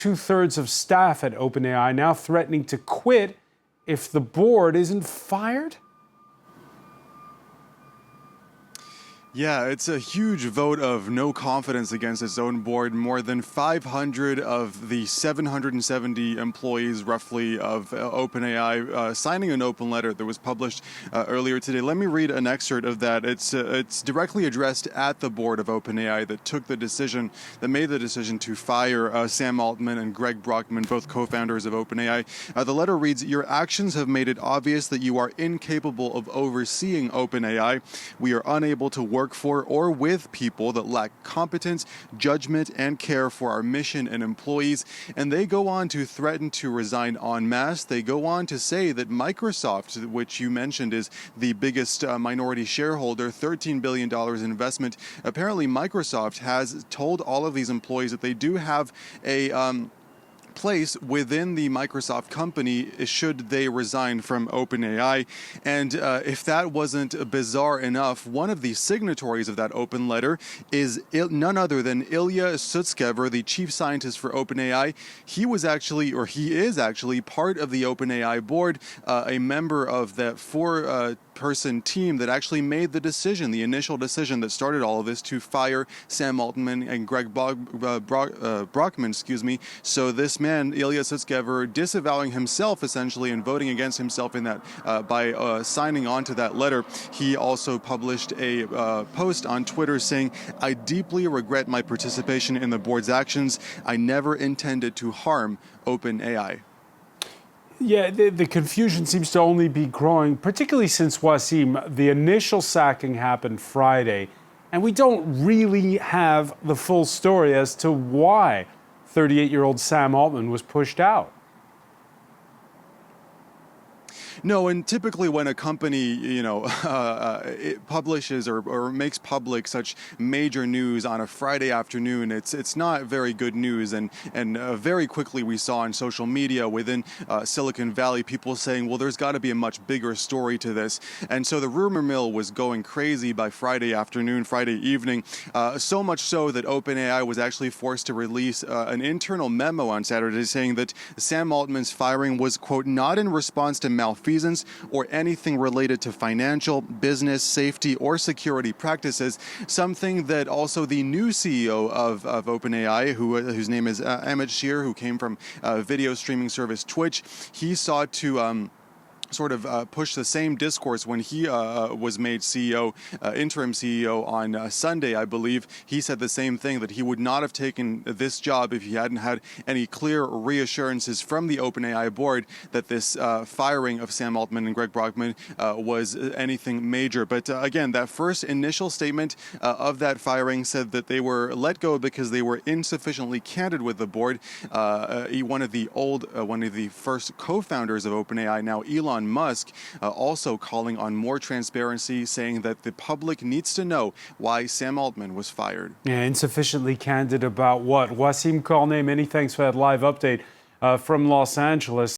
Two-thirds of staff at OpenAI now threatening to quit if the board isn't fired? Yeah, it's a huge vote of no confidence against its own board. More than 500 of the 770 employees, roughly, of OpenAI signing an open letter that was published earlier today. Let me read an excerpt of that. It's directly addressed at the board of OpenAI that made the decision to fire Sam Altman and Greg Brockman, both co-founders of OpenAI. The letter reads, "Your actions have made it obvious that you are incapable of overseeing OpenAI. We are unable to work for or with people that lack competence, judgment, and care for our mission and employees." And they go on to threaten to resign en masse. They go on to say that Microsoft, which you mentioned is the biggest minority shareholder, $13 billion investment, apparently Microsoft has told all of these employees that they do have a place within the Microsoft company should they resign from OpenAI. And if that wasn't bizarre enough, one of the signatories of that open letter is none other than Ilya Sutskever, the chief scientist for OpenAI. He is actually part of the OpenAI board, a member of that four-person team that actually made the initial decision that started all of this to fire Sam Altman and Greg Brockman, So this man, Ilya Sutskever, disavowing himself essentially and voting against himself in that by signing on to that letter. He also published a post on Twitter saying, "I deeply regret my participation in the board's actions. I never intended to harm OpenAI." Yeah, the confusion seems to only be growing, particularly since Wassim, the initial sacking happened Friday, and we don't really have the full story as to why 38-year-old Sam Altman was pushed out. No, and typically when a company, it publishes or makes public such major news on a Friday afternoon, it's not very good news. And very quickly we saw on social media within Silicon Valley people saying, well, there's got to be a much bigger story to this. And so the rumor mill was going crazy by Friday afternoon, Friday evening, so much so that OpenAI was actually forced to release an internal memo on Saturday saying that Sam Altman's firing was, quote, not in response to malfeasance or anything related to financial, business, safety, or security practices, something that also the new CEO of OpenAI, whose name is Emmett Shear, who came from video streaming service Twitch, he sought to push the same discourse when he was made CEO, interim CEO on Sunday, I believe. He said the same thing, that he would not have taken this job if he hadn't had any clear reassurances from the OpenAI board that this firing of Sam Altman and Greg Brockman was anything major. But again, that first initial statement of that firing said that they were let go because they were insufficiently candid with the board. One of the first co-founders of OpenAI, now Elon Musk, also calling on more transparency, saying that the public needs to know why Sam Altman was fired. Yeah, insufficiently candid about what? Wassim Cornet, many thanks for that live update from Los Angeles.